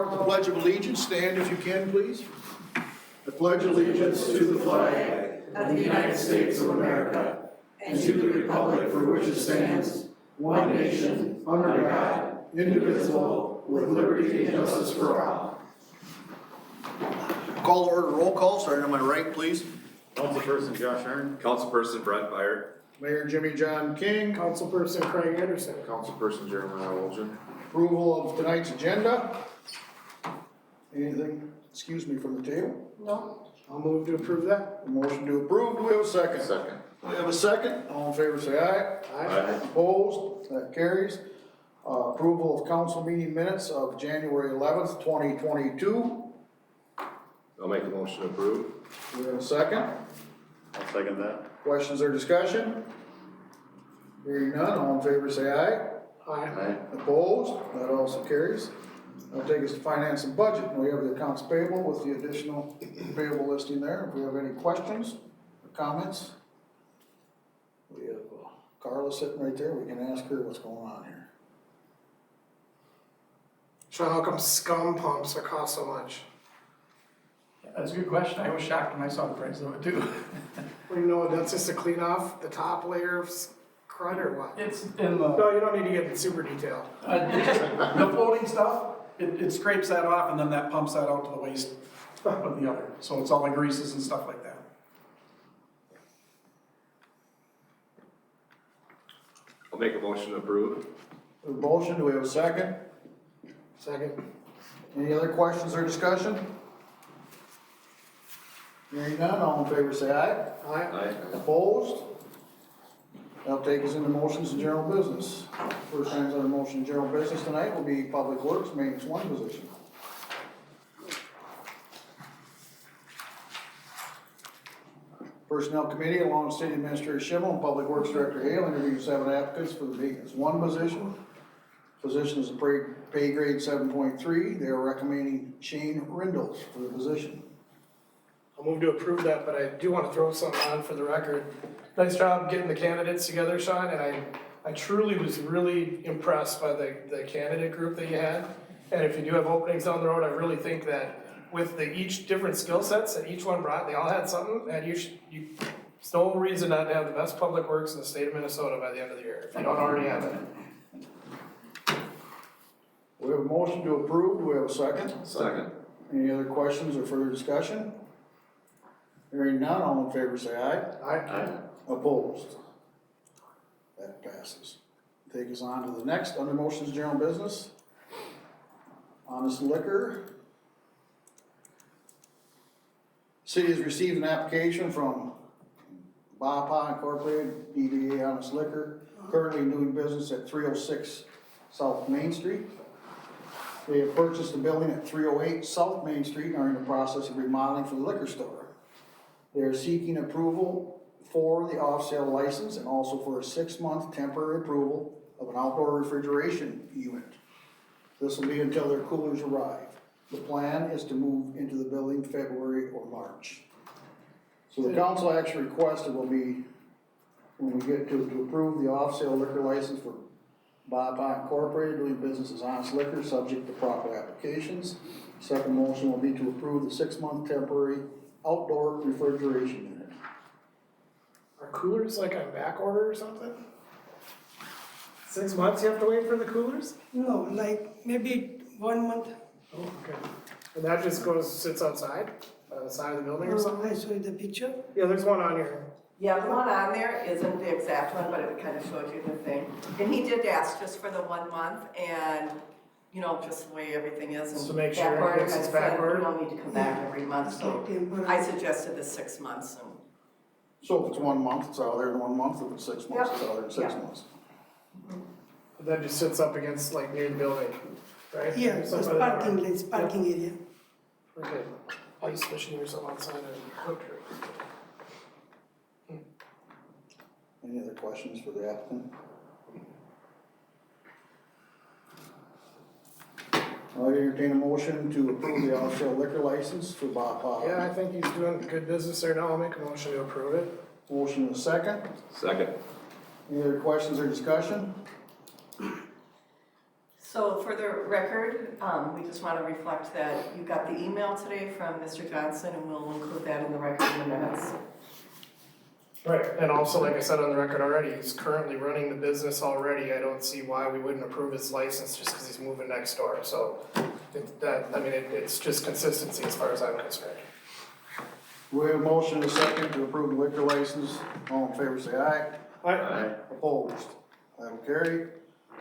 The Pledge of Allegiance, stand if you can, please. I pledge allegiance to the flag of the United States of America and to the republic for which it stands, one nation, under God, indivisible, with liberty and justice for all. Call to order, roll call, starting on my right, please. Councilperson Josh Arn. Councilperson Brett Byer. Mayor Jimmy John King. Councilperson Craig Anderson. Councilperson Jeremiah Olgen. Approval of tonight's agenda. Anything, excuse me, from the table? No. I'll move to approve that. A motion to approve, do we have a second? Second. We have a second, all in favor say aye. Aye. Opposed, that carries. Approval of council meeting minutes of January 11th, 2022. I'll make a motion to approve. We have a second. I'll second that. Questions or discussion? Hearing none, all in favor say aye. Aye. Opposed, that also carries. That'll take us to finance and budget. We have the accounts payable with the additional payable listing there. If we have any questions or comments, we have Carla sitting right there. We can ask her what's going on here. Sean, how come scum pumps are cost so much? That's a good question. I was shocked when I saw the price of it too. Well, you know, that's just to clean off the top layer of crud or what? It's in the, No, you don't need to get in super detail. it's just the floating stuff, it scrapes that off and then that pumps that out to the waste of the other. So it's all the greases and stuff like that. I'll make a motion to approve. A motion, do we have a second? Second. Any other questions or discussion? Hearing none, all in favor say aye. Aye. Opposed? That'll take us into motions and general business. First items on the motion and general business tonight will be Public Works, Maintenance 1 position. Personnel Committee, along with City Administrator Schimmel and Public Works Director Hale, interviewed 7 applicants for the Maintenance 1 position. Position is a pay grade 7.3. They are recommending Shane Rindles for the position. I'll move to approve that, but I do want to throw something on for the record. Nice job getting the candidates together, Sean, and I truly was really impressed by the candidate group that you had. And if you do have openings down the road, I really think that with the each different skill sets that each one brought, they all had something, and there's no reason not to have the best public works in the state of Minnesota by the end of the year, if you don't already have it. We have a motion to approve. Do we have a second? Second. Any other questions or further discussion? Hearing none, all in favor say aye. Aye. Opposed? That passes. Take us on to the next, under motions general business. Honest liquor. City has received an application from Baja Incorporated, DBA Honest Liquor, currently doing business at 306 South Main Street. They have purchased a building at 308 South Main Street and are in the process of remodeling for the liquor store. They are seeking approval for the off-sale license and also for a 6-month temporary approval of an outdoor refrigeration unit. This will be until their coolers arrive. The plan is to move into the building February or March. So the council action requested will be, when we get to approve the off-sale liquor license for Baja Incorporated doing business as Honest Liquor, subject to proper applications. Second motion will be to approve the 6-month temporary outdoor refrigeration unit. Are coolers like on back order or something? 6 months you have to wait for the coolers? No, like maybe 1 month. Oh, okay. And that just sits outside, on the side of the building or something? I saw the picture. Yeah, there's one on here. Yeah, the one on there isn't the exact one, but it kind of showed you the thing. And he did ask just for the 1 month and, you know, just the way everything is. And To make sure backward, it gets I its said, backward. You don't need to come back every month, so Temporary. I suggested the 6 months. And So if it's 1 month, it's out there in 1 month. If it's 6 months, it's out there in 6 Yep. months. But that just sits up against like near the building, right? Yeah, Or it's something like that. parking lanes, parking area. Okay. Ice fishing or something outside and cook drink. Any other questions for the applicant? I'll entertain a motion to approve the off-sale liquor license for Baja. Yeah, I think he's doing good business there now. I'll make a motion to approve it. Motion and a second. Second. Any other questions or discussion? So for the record, we just want to reflect that you got the email today from Mr. Johnson, and we'll include that in the record in the minutes. Right, and also, like I said on the record already, he's currently running the business already. I don't see why we wouldn't approve his license just because he's moving next door. So it's just consistency as far as I'm concerned. We have a motion and a second to approve the liquor license. All in favor, say aye. Aye. Opposed? That will carry.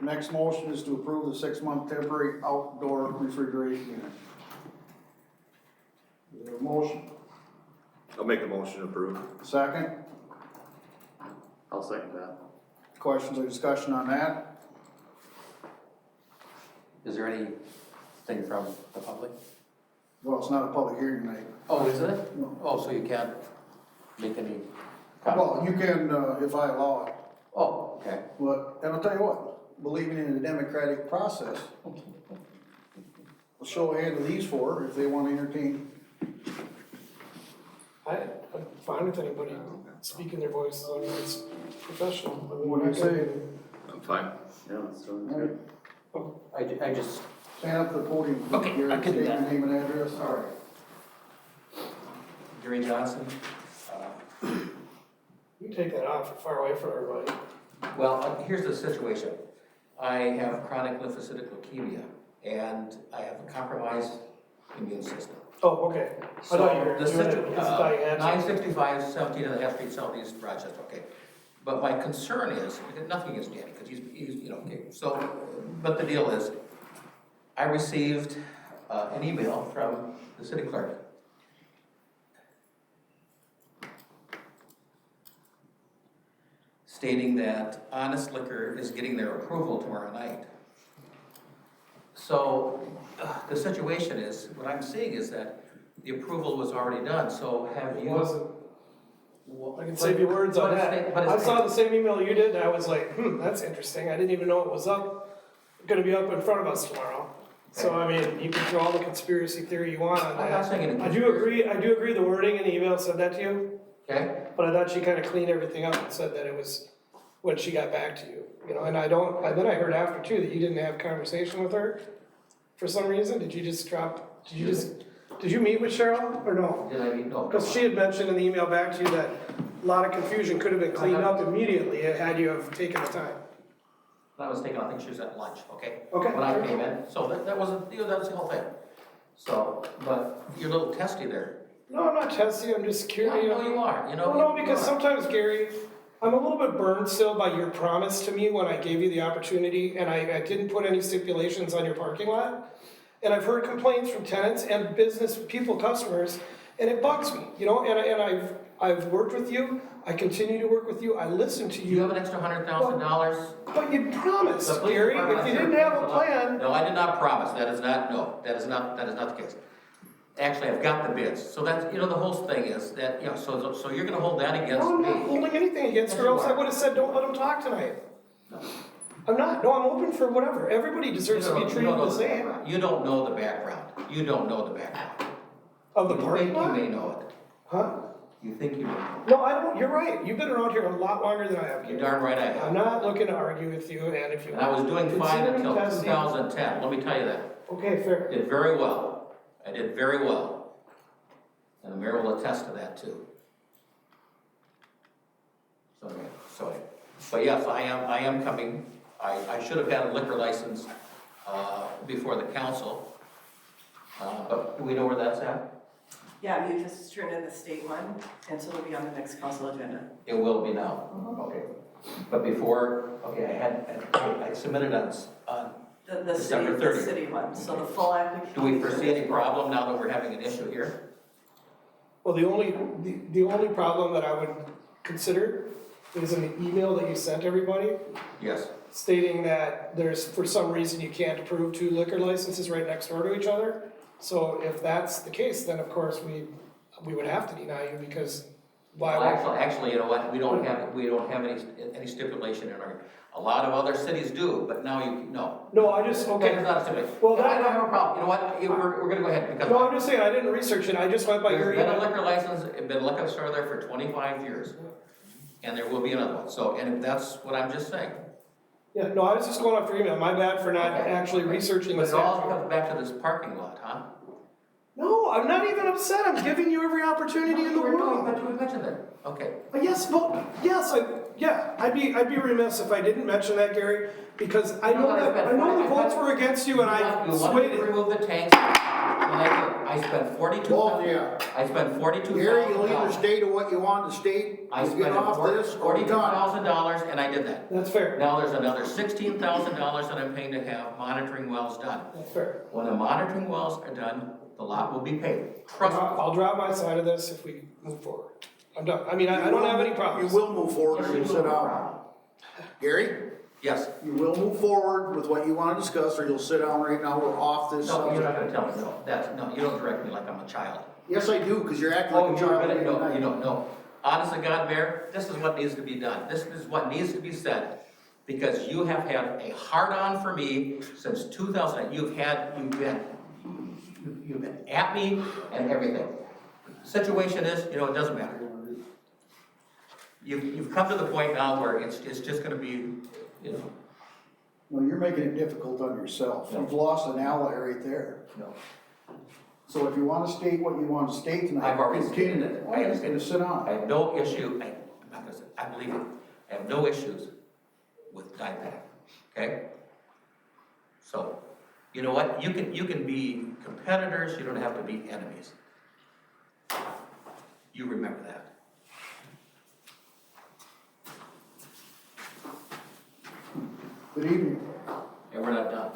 Next motion is to approve the 6-month temporary outdoor refrigeration unit. We have a motion. I'll make a motion to approve. Second. I'll second that. Questions or discussion on that? Is there anything from the public? Well, it's not a public hearing tonight. Oh, is it? No. Oh, so you can't make any Well, comment? you can, if I allow it, Oh, okay. but, and I'll tell you what, believing in the democratic process, I'll show a hand of these four if they want to entertain. I'm fine with anybody speaking their voice, as long as it's professional. I mean, What do you say? I'm fine. Yeah, let's do All it. right, I just, stand up to the podium. Okay, Your I can do state that. your name and address. all right. Gary Johnson. You can take that off, far away from everybody. Well, here's the situation. I have chronic lymphocytic leukemia, and I have a compromised immune system. Oh, okay. I So thought you were the doing it situ- because of diabetes. 965, 17 and a half Street Southeast, Rochester, okay. But my concern is, nothing against Danny, because he's, you know, okay, so, but the deal is, I received an email from the city clerk. Stating that Honest Liquor is getting their approval tomorrow night. So, the situation is, what I'm seeing is that the approval was already done, so have It you? wasn't. I can save you words on But it's- that. but I it's- saw the same email you did, and I was like, that's interesting. I didn't even know it was gonna be up in front of us tomorrow. So, I mean, you can throw all the conspiracy theory you want on I'm not that. saying any I do agree the wording in the email said that to you, Okay, but I thought she kinda cleaned everything up and said that it was when she got back to you, you know, and then I heard after too that you didn't have conversation with her for some reason. Did you meet with Cheryl or no? did I mean, no. Because she had mentioned in the email back to you that a lot of confusion could have been cleaned up immediately had you have taken the time. When I was taking, I think she was at lunch, okay? Okay. When I came in, so that wasn't, you know, that was the whole thing. So, but you're a little testy there. No, I'm not testing, I'm just Yeah, curious. I know you are, you know. Well, no, you because are. sometimes, Gary, I'm a little bit burned still by your promise to me when I gave you the opportunity, and I didn't put any stipulations on your parking lot. And I've heard complaints from tenants and business people, customers, and it bugs me, you know, and I've worked with you, I continue to work with you, I listen to You have you, an extra $100,000? but you The promised, police Gary, department if you has didn't their- have a plan. No, I did not promise, that is not the case. Actually, I've got the bids, so that's, you know, the whole thing is that, you know, so you're gonna hold that against No, I'm not me. holding anything against her, Yes, you else I are. would have said, don't let him talk tonight. I'm not, no, I'm open for whatever, everybody deserves to be treated the same. You don't know the background, you don't know the background. Of the You parking think you lot? may know it, Huh? you think you may. No, I don't, you're right, you've been around here a lot longer than I have. You're Gary. darn right I have. I'm not looking to argue with you, and if you. And I was doing fine consider me until testy- 2010, let me tell you that. Okay, fair. Did very well, I did very well. And the mayor will attest to that too. So, but yes, I am coming, I should have had a liquor license, before the council. But do we know where that's at? Yeah, you just turn in the state one, and so it'll be on the next council agenda. It will be now, okay. But before, okay, I submitted on, The December city, the 30th. city one, so the full application. do we foresee any problem now that we're having an issue here? Well, the only problem that I would consider is in the email that you sent everybody, Yes. stating that there's, for some reason, you can't approve 2 liquor licenses right next door to each other. So if that's the case, then of course we would have to deny you because why Well, would? actually, you know what, we don't have any stipulation in our, a lot of other cities do, but now no. No, I just, Okay, okay. it's not a stipulation. Well, No, I that- don't have a problem, you know what, we're gonna go ahead, because No, I'm just saying, I didn't research it, I just went by your there's been a email. liquor license, been a liquor store there for 25 years. And there will be another one, so, and that's what I'm just saying. Yeah, no, I was just going off your email, my bad for not Okay. actually researching But this. it all comes back to this parking lot, huh? No, I'm not even upset, I'm giving you every opportunity in the world. But you mentioned it, okay. Yes, well, yes, I'd be remiss if I didn't mention that, Gary, because I know the votes were against you and I You wanted swayed to it. remove the tanks, and I spent 42. Well, yeah. I spent $42,000. Gary, you'll either stay to what you want to state, I you get spent off this, or you're done. $42,000 and I did that. That's fair, Now there's another $16,000 that I'm paying to have monitoring wells done. that's fair. When the monitoring wells are done, the lot will be paid. Trust me. I'll drop my side of this if we move forward. I'm done, I mean, I don't have any problems. You will move forward or Yes, you you sit will. down. Gary, Yes. you will move forward with what you want to discuss, or you'll sit down right now, we're off this No, you're subject. not gonna tell me, no, you don't direct me like I'm a child. Yes, I do, because you're acting Oh, like a you're child. gonna, every no, night. you don't, no. Honest to God, Mayor, this is what needs to be done. This is what needs to be said. Because you have had a hard-on for me since 2000. You've been at me and everything. Situation is, it doesn't matter. You've come to the point now where it's just gonna be, No, you're making it difficult on yourself. No. You've lost an ally right there. no. So if you want to state what you want to state tonight. I've already continue. stated it. I understand. And sit I down. have no issue, I'm not gonna say, I believe it. I have no issues with DIPAC, okay? So, you know what, you can be competitors, you don't have to be enemies. You remember that. Good evening. And we're not done.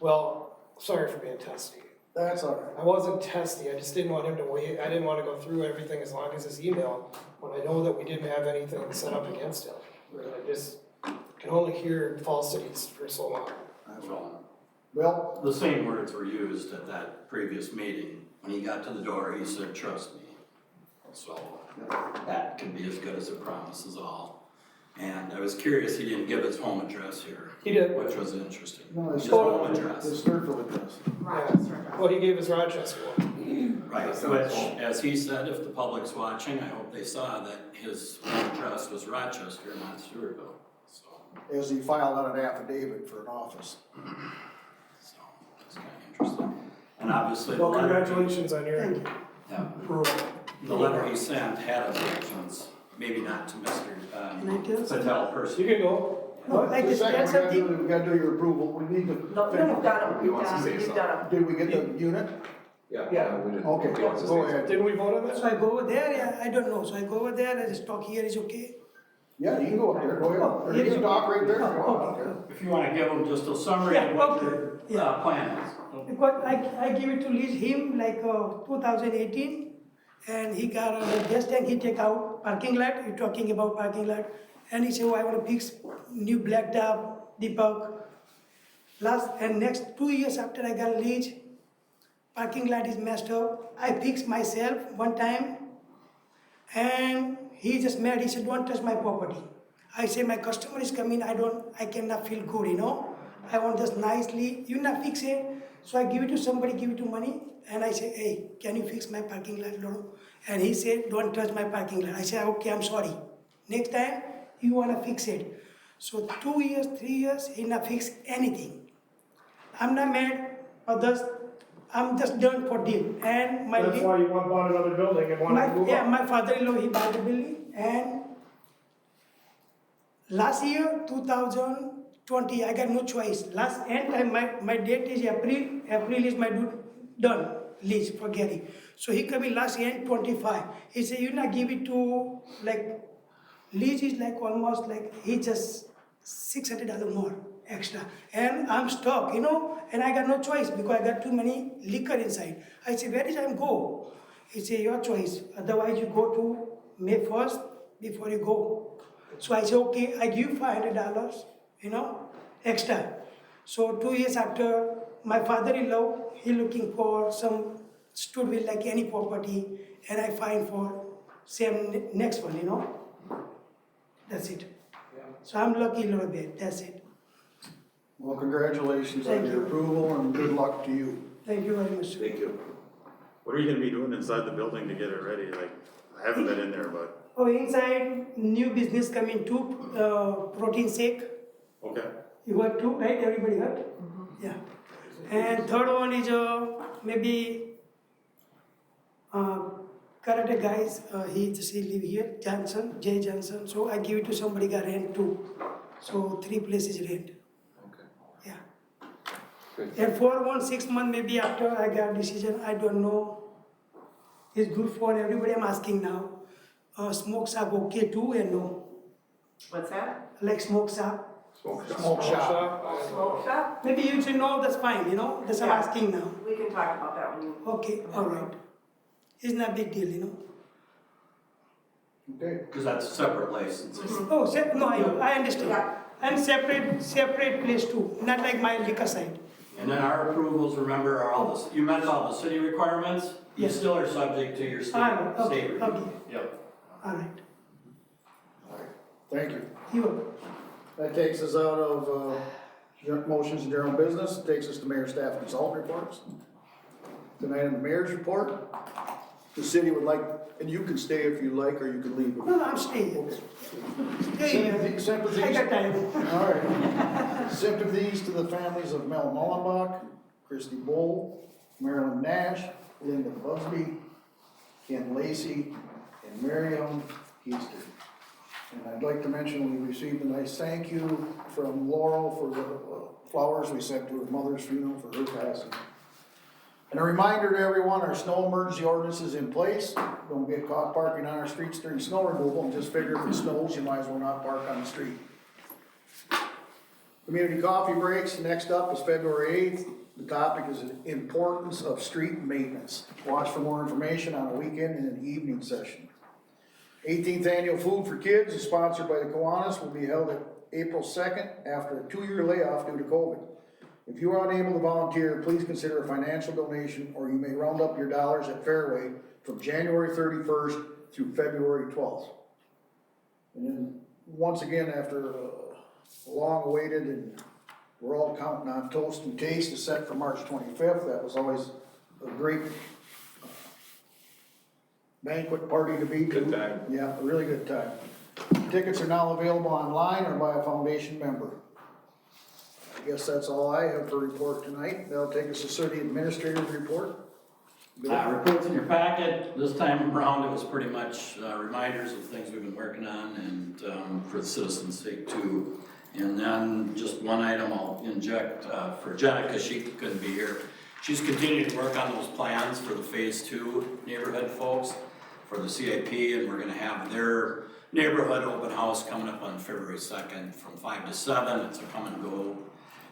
Well, sorry for being testy. That's all right. I wasn't testy, I just didn't want him to wait, I didn't want to go through everything as long as his email, when I know that we didn't have anything set up against him. I just can only hear falsities for so long. That's all. Well, The same words were used at that previous meeting. When he got to the door, he said, "Trust me." So that can be as good as a promise is all. And I was curious, he didn't give his home address here, He did. which was interesting. no, it's His just home address. the Stewartville address. Well, he gave his Rochester one. Right, which, as he said, if the public's watching, I hope they saw that his home address was Rochester, not Stewartville. So As he filed out an affidavit for an office. it's kind of interesting. And obviously, the Well, letter, congratulations on your Thank you. yeah, approval. the letter he sent had objections, maybe not to Mr. Can I tell something? Patel You personally. can go. No, like The this, second, tell something. we gotta do your approval, we need to. No, you've done them, you've done them. Did we get the unit? Yeah. Okay, go ahead. Didn't we vote on So that? I go over there, yeah, I don't know, so I go over there, I just talk here, is okay? Yeah, you can go up there, go ahead. Or you can talk right there. Go on, okay. If you want to give them just a summary Yeah, of what okay, your yeah. plan is. Because I give it to lease him like 2018, and he got a gas tank, he take out parking lot, you're talking about parking lot, and he said, oh, I want to fix new black top, Deepak. Next 2 years after I got a lease, parking lot is messed up. I fixed myself one time, and he just mad, he said, don't touch my property. I say, my customer is coming, I cannot feel good, I want just nicely, you not fix it. So I give it to somebody, give it to money, and I say, hey, can you fix my parking lot, Lolo? And he said, don't touch my parking lot. I said, okay, I'm sorry. Next time, you wanna fix it. So 2 years, 3 years, he not fix anything. I'm not mad, I'm just done for deal. And my That's why you bought another building and wanted to move yeah, on. my father-in-law, he bought the building, and last year, 2020, I got no choice. Last end time, my date is April. April is my done lease for Gary. So he come in last year, 25. He said, you not give it to, like, lease is like almost like, he just $600 more extra. And I'm stuck, and I got no choice because I got too many liquor inside. I say, where is I go? He say, your choice. Otherwise, you go to May 1st before you go. So I say, okay, I give you $500, extra. So 2 years after, my father-in-law, he looking for some Stewartville, like any property, and I find for same next one, That's it. So I'm lucky a little bit, that's it. Well, congratulations on Thank your you. approval and good luck to you. Thank you very much. Thank you. What are you gonna be doing inside the building to get it ready? Like, I haven't been in there, but, Oh, inside, new business coming too, protein shake. okay. You heard too, right? Everybody heard? Yeah. And third one is maybe karate guys. He live here, Johnson, Jay Johnson. So I give it to somebody got rent too. So 3 places rent. Okay. Yeah. Good. And for 6 month maybe after I got decision, I don't know. It's good for everybody. I'm asking now. Smoke shop okay too and no? What's that? Like smoke shop. Smoke shop. Smoke shop. Smoke shop? Maybe you say no, that's fine, you know? That's what I'm Yeah. asking now. We can talk about that when you. Okay, all right. It's not a big deal, you know? Okay, Because that's separate licenses. Oh, no, I understand. Yeah. And separate place too, not like my liquor side. And then our approvals, remember, are all this, you met all the city requirements, you Yes. still are subject to your All state, right, okay, state review. okay, Yep. all right. thank you. You are. That takes us out of motions and general business, takes us to mayor staff consultant reports. Tonight on the mayor's report, the city would like, and you can stay if you like, or you can leave. No, I'm staying. Okay. Stay, Sympathies. I got time. All right. Sympathies to the families of Mel Mullenbach, Christy Bull, Marilyn Nash, Linda Busby, Ken Lacey, and Miriam Easter. And I'd like to mention, we received a nice thank you from Laurel for the flowers we sent to her mother's funeral for her passing. And a reminder to everyone, our snow emergency ordinance is in place. Don't get caught parking on our streets during snow removal, and just figure if it snows, you might as well not park on the street. Community coffee breaks, next up is February 8th. The topic is the importance of street maintenance. Watch for more information on a weekend and an evening session. 18th Annual Food for Kids is sponsored by the Kiwanis, will be held at April 2nd after a 2-year layoff due to COVID. If you are unable to volunteer, please consider a financial donation, or you may round up your dollars at Fairway from January 31st through February 12th. And then, once again, after a long-awaited, and we're all counting on Toast and Taste is set for March 25th. That was always a great banquet party to be to. Good time. Yeah, a really good time. Tickets are now available online or by a foundation member. I guess that's all I have to report tonight. That'll take us to city administrator's report. Reports in your packet, this time around it was pretty much reminders of things we've been working on and for the citizens' sake too. And then just one item I'll inject for Jenna, because she couldn't be here. She's continuing to work on those plans for the phase 2 neighborhood folks for the CIP, and we're gonna have their neighborhood open house coming up on February 2nd from 5 to 7. It's a come and go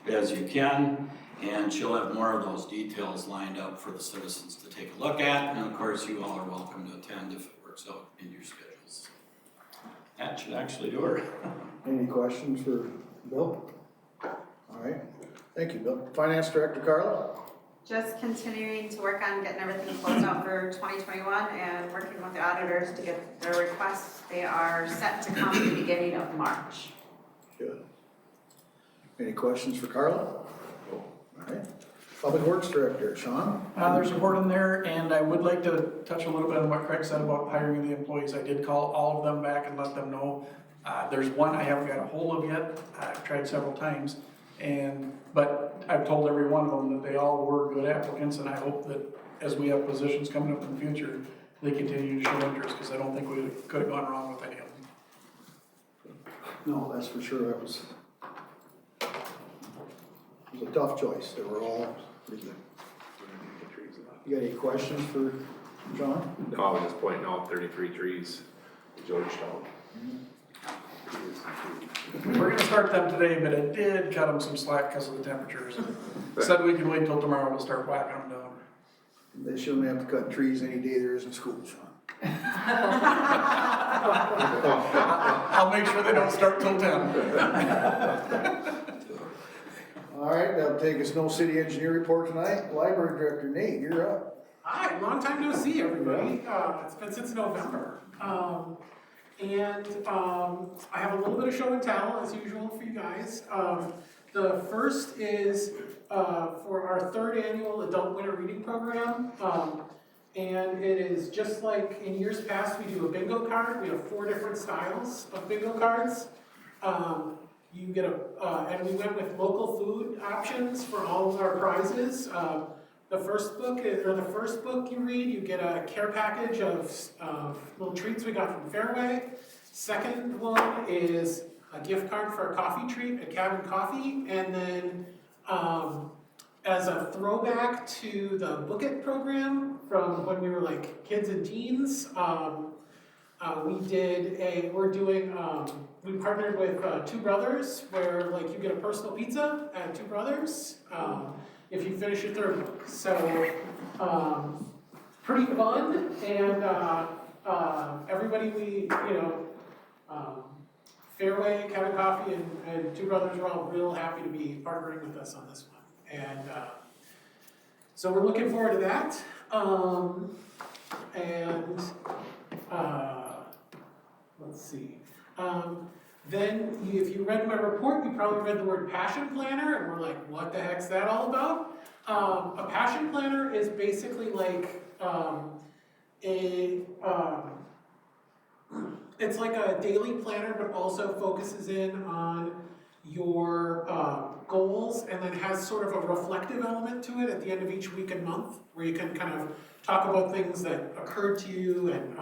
as you can, and she'll have more of those details lined up for the citizens to take a look at, and of course you all are welcome to attend if it works out in your schedules. That should actually do her. Any questions for Bill? All right, thank you, Bill. Finance Director Carla? Just continuing to work on getting everything closed out for 2021 and working with the auditors to get their requests. They are set to come at the beginning of March. Good. Any questions for Carla? All right. Public Works Director, Sean? There's support in there, and I would like to touch a little bit on what Craig said about hiring the employees. I did call all of them back and let them know. There's one I haven't got a hold of yet. I've tried several times, but I've told every one of them that they all were good applicants, and I hope that as we have positions coming up in the future, they continue to show interest, because I don't think we could have gone wrong with any of them. No, that's for sure. That was a tough choice. They were all pretty good. You got any questions for John? No, I was just pointing out 33 trees in Georgetown. We're gonna start them today, but I did cut them some slack because of the temperatures. Said we can wait till tomorrow to start whacking them down. They shouldn't have to cut trees any day there isn't school, Sean. I'll make sure they don't start till 10. All right, that'll take us no city engineer report tonight. Library Director Nate, you're up. Hi, long time no see, everybody. It's been since November. I have a little bit of show and tell, as usual, for you guys. The first is for our 3rd annual Adult Winter Reading Program. And it is just like in years past, we do a bingo card. We have 4 different styles of bingo cards. You get and we went with local food options for all of our prizes. The first book you read, you get a care package of little treats we got from Fairway. Second one is a gift card for a coffee treat at Cabin Coffee, and then as a throwback to the Book It program from when we were like kids and teens, we partnered with Two Brothers, where like you get a personal pizza at Two Brothers if you finish your 3rd book. So pretty fun, and everybody Fairway, Cabin Coffee, and Two Brothers were all real happy to be partnering with us on this one. And so we're looking forward to that. Let's see. Then if you read my report, you probably read the word passion planner, and we're like, what the heck's that all about? A passion planner is basically like it's like a daily planner, but also focuses in on your goals, and then has sort of a reflective element to it at the end of each week and month, where you can kind of talk about things that occurred to you and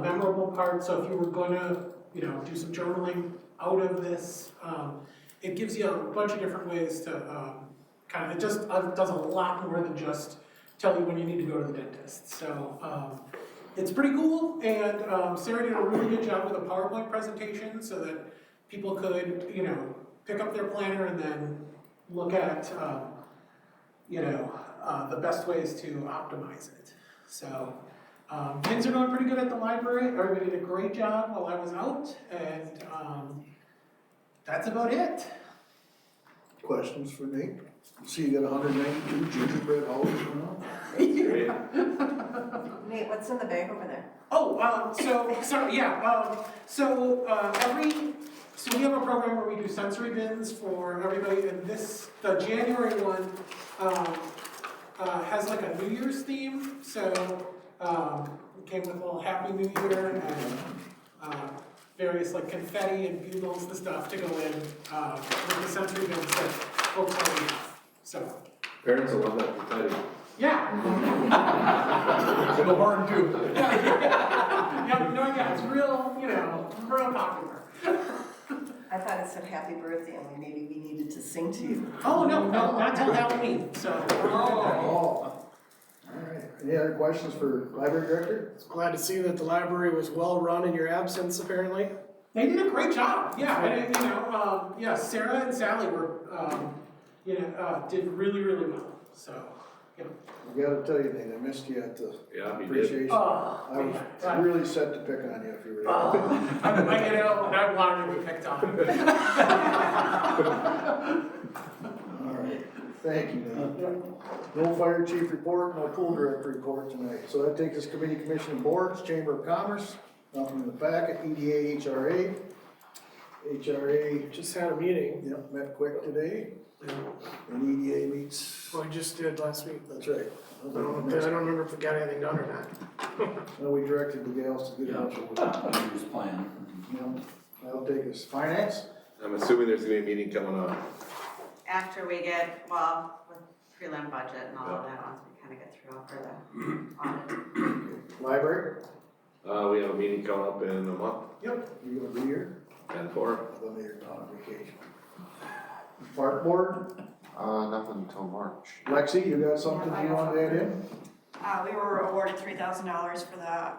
memorable parts. So if you were going to do some journaling out of this, it gives you a bunch of different ways to it just does a lot more than just tell you when you need to go to the dentist. So it's pretty cool, and Sarah did a really good job with a PowerPoint presentation so that people could, pick up their planner and then look at, the best ways to optimize it. So things are going pretty good at the library. Everybody did a great job while I was out, and that's about it. Questions for Nate? See, you got 192 gingerbread houses now? Nate, what's in the bag over there? So we have a program where we do sensory bins for everybody, and the January one has like a New Year's theme. So it came with a little Happy New Year and various like confetti and bugles and stuff to go in with the sensory bins that folks already have. So Parents will love that confetti. yeah. The horn too. Yeah, it's real popular. I thought it said happy birthday, and maybe we needed to sing to you. Oh, no, not till Halloween, so. All right, any other questions for library director? Glad to see that the library was well run in your absence, apparently. They did a great job, yeah, and Sarah and Sally were, did really, really well, so, yeah. I gotta tell you, Nate, I missed you at the appreciation. Oh, I was really set to pick on you if you were. I wanted to be picked on. All right, thank you, Nate. No fire chief report, no pool director report tonight. So that takes us committee, commission, and boards, Chamber of Commerce, nothing in the packet, EDA, HRA. HRA Just had a meeting. Yep, met quick today. And EDA meets. Well, we just did last week. That's right. I don't remember if we got anything done or not. No, we directed the gals to get out. Here's plan. That'll take us finance. I'm assuming there's gonna be a meeting coming up. After we get, with prelim budget and all of that, once we kind of get through all for the audit. Library, We have a meeting coming up in a month, you gonna be here? 10-4. Then you're on vacation. Park board, Nothing until March. Lexi, you got something you want to add in? We were awarded $3,000 for the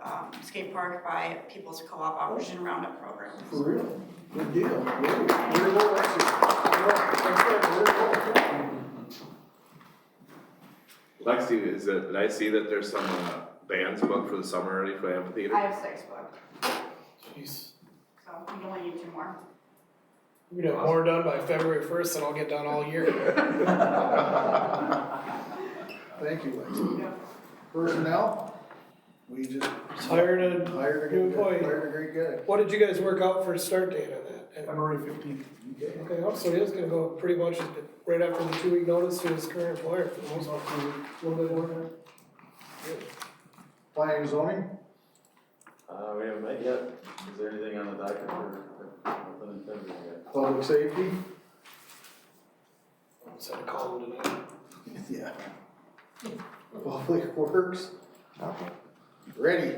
skate park by People's Co-op Operation Roundup program. For real? Good deal. Way to go, Lexi. Lexi, did I see that there's some bands booked for the summer already for the amphitheater? I have 6 booked, Jeez. so we only need 2 more. We get more done by February 1st than I'll get done all year. Thank you, Lexi. Personnel, we just Hired a hired a new good, employee. hired a great guy. What did you guys work out for a start date on that? February 15th. Okay, oh, so he is gonna go pretty much right after the 2-week notice to his current employer for the most part, a little bit more than that. Planning and zoning, We haven't met yet. Is there anything on the docket for, nothing in February yet? public safety, So I called him tonight. yeah. Public works, ready,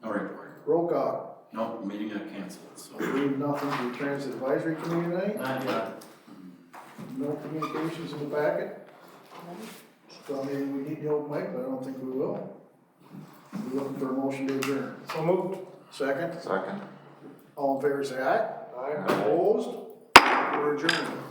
No report. roll call. No, meeting got canceled, so. Leave nothing to the transit advisory committee tonight, Not yet. no communications in the packet. So I mean, we need the open mic, but I don't think we will. We're looking for a motion to adjourn. So moved. Second, Second. all in favor say aye. Aye. Opposed? We're adjourned.